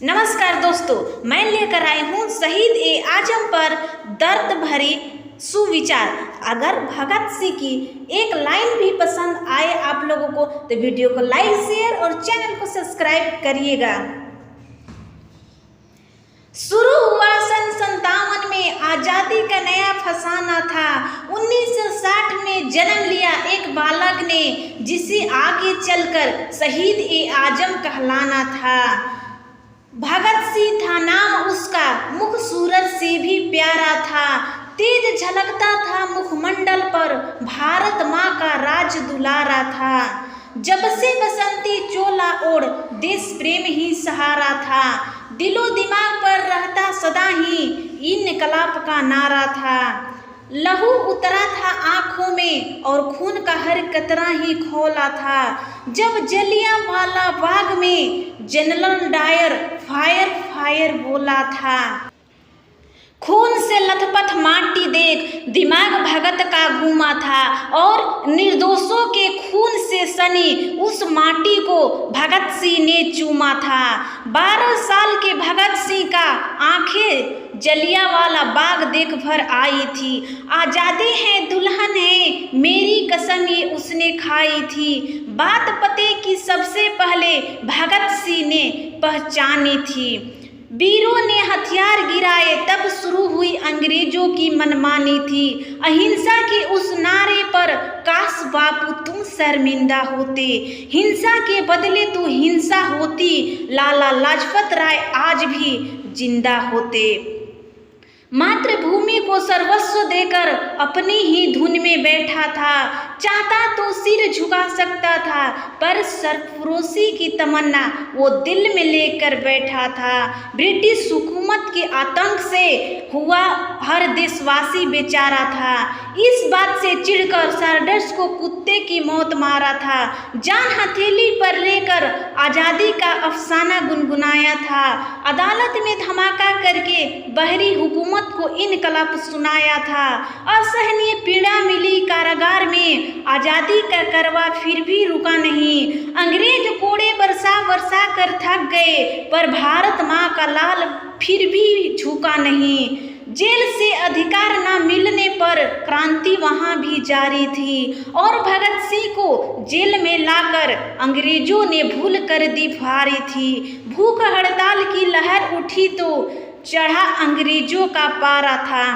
नमस्कार दोस्तों, मैं लेकर आई हूँ शहीद ए आजम पर दर्द भरी सुविचार। अगर भगत सिंह की एक लाइन भी पसंद आए आप लोगों को तो वीडियो को लाइक, शेयर और चैनल को सब्सक्राइब करिएगा। शुरू हुआ सन 57 में आज़ादी का नया फसाना था। 1960 में जन्म लिया एक बालक ने, जिसे आगे चलकर शहीद ए आजम कहलाना था। भगत सिंह था नाम उसका, मुख सूरज से भी प्यारा था। तेज झलकता था मुखमंडल पर, भारत माँ का राज दुलारा था। जब से बसंती चोला ओढ़ देश प्रेम ही सहारा था। दिलो दिमाग पर रहता सदा ही इनकलाब का नारा था। लहू उतरा था आँखों में और खून का हर कतरा ही खौला था। जब जलियांवाला बाग में जनरल डायर फायर फायर बोला था। खून से लथपथ माटी देख दिमाग भगत का घूमा था और निर्दोषों के खून से सनी उस माटी को भगत सिंह ने चूमा था। 12 साल के भगत सिंह का आंखें जलियांवाला बाग देख भर आई थी। आज़ादी है दुल्हन है मेरी कसम ये उसने खाई थी। बात पते की सबसे पहले भगत सिंह ने पहचानी थी। वीरों ने हथियार गिराए तब शुरू हुई अंग्रेजों की मनमानी थी। अहिंसा के उस नारे पर काश बापू तुम शर्मिंदा होते। हिंसा के बदले तो हिंसा होती, लाला लाजपत राय आज भी जिंदा होते। मातृभूमि को सर्वस्व देकर अपनी ही धुन में बैठा था। चाहता तो सिर झुका सकता था, पर सरफरोशी की तमन्ना वो दिल में लेकर बैठा था। ब्रिटिश हुकूमत के आतंक से हुआ हर देशवासी बेचारा था। इस बात से चिढ़कर सार्डर्स को कुत्ते की मौत मारा था। जान हथेली पर लेकर आज़ादी का अफसाना गुनगुनाया था। अदालत में धमाका करके बहरी हुकूमत को इनकलाब सुनाया था। असहनीय पीड़ा मिली कारागार में, आज़ादी का करवा फिर भी रुका नहीं। अंग्रेज कोड़े बरसा बरसा कर थक गए, पर भारत माँ का लाल फिर भी झुका नहीं। जेल से अधिकार न मिलने पर क्रांति वहाँ भी जारी थी और भगत सिंह को जेल में लाकर अंग्रेजों ने भूल कर दी भारी थी। भूख हड़ताल की लहर उठी तो चढ़ा अंग्रेजों का पारा था।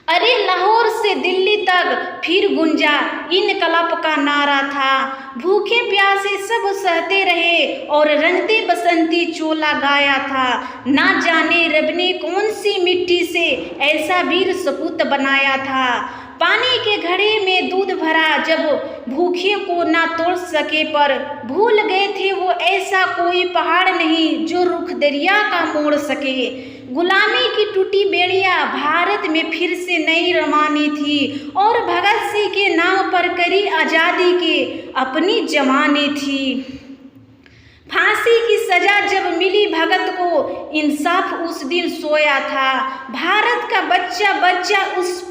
अरे लाहौर से दिल्ली तक फिर गुंजा इनकलाब का नारा था। भूखे प्यासे सब सहते रहे और रंगते बसंती चोला गाया था। ना जाने रब ने कौन सी मिट्टी से ऐसा वीर सपूत बनाया था। पानी के घड़े में दूध भरा जब भूखे को ना तोड़ सके, पर भूल गए थे वो ऐसा कोई पहाड़ नहीं जो रुख दरिया का मोड़ सके। गुलामी की टूटी बेड़िया भारत में फिर से नई रवानी थी और भगत सिंह के नाम पर करी आज़ादी के अपनी जवानी थी। फांसी की सजा जब मिली भगत को, इंसाफ उस दिन सोया था। भारत का बच्चा बच्चा उस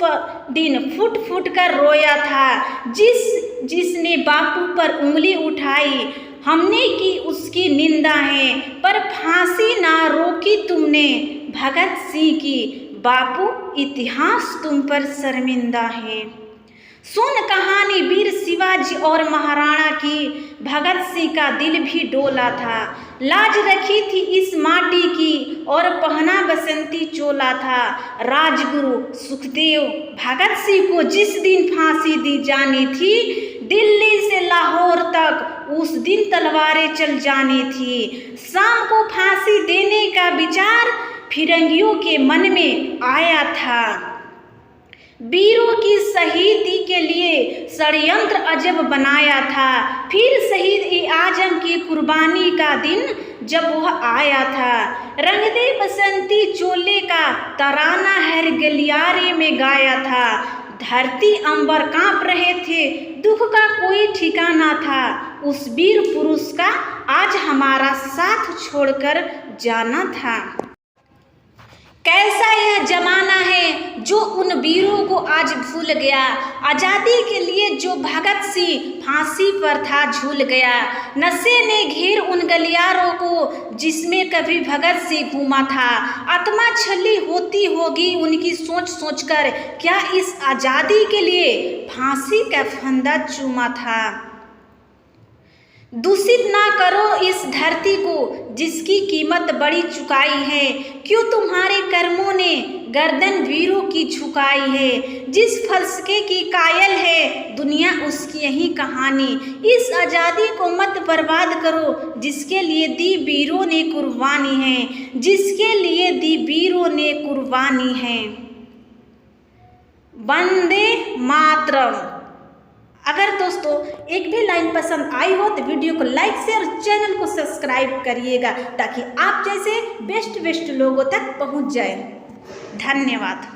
दिन फुट फुट कर रोया था। जिसने बापू पर उंगली उठाई हमने की उसकी निंदा है, पर फांसी ना रोकी तुमने भगत सिंह की। बापू इतिहास तुम पर शर्मिंदा है। सुन कहानी वीर शिवाजी और महाराणा की, भगत सिंह का दिल भी डोला था। लाज रखी थी इस माटी की और पहना बसंती चोला था। राजगुरु सुखदेव भगत सिंह को जिस दिन फांसी दी जानी थी, दिल्ली से लाहौर तक उस दिन तलवारें चल जानी थी। शाम को फांसी देने का विचार फिरंगियों के मन में आया था। वीरों की शहीदी के लिए षड्यंत्र अजब बनाया था। फिर शहीद ए आजम की कुर्बानी का दिन जब वह आया था। रंग दे बसंती चोले का तराना हर गलियारे में गाया था। धरती अंबर कांप रहे थे, दुख का कोई ठिकाना था। उस वीर पुरुष का आज हमारा साथ छोड़कर जाना था। कैसा यह जमाना है जो उन वीरों को आज भूल गया। आज़ादी के लिए जो भगत सिंह फांसी पर था झूल गया। नशे ने घेर उन गलियारों को जिसमें कभी भगत सिंह घूमा था। आत्मा छली होती होगी उनकी सोच सोचकर, क्या इस आज़ादी के लिए फांसी का फंदा चूमा था। दूषित ना करो इस धरती को जिसकी कीमत बड़ी चुकाई है। क्यों तुम्हारे कर्मों ने गर्दन वीरों की झुकाई है। जिस फलसफे की कायल है दुनिया उसकी यही कहानी। इस आज़ादी को मत बर्बाद करो जिसके लिए दी वीरों ने कुर्बानी है। जिसके लिए दी वीरों ने कुर्बानी है। वंदे मातरम। अगर दोस्तों एक भी लाइन पसंद आई हो तो वीडियो को लाइक शेयर और चैनल को सब्सक्राइब करिएगा ताकि आप जैसे बेस्ट लोगों तक पहुंच जाए। धन्यवाद।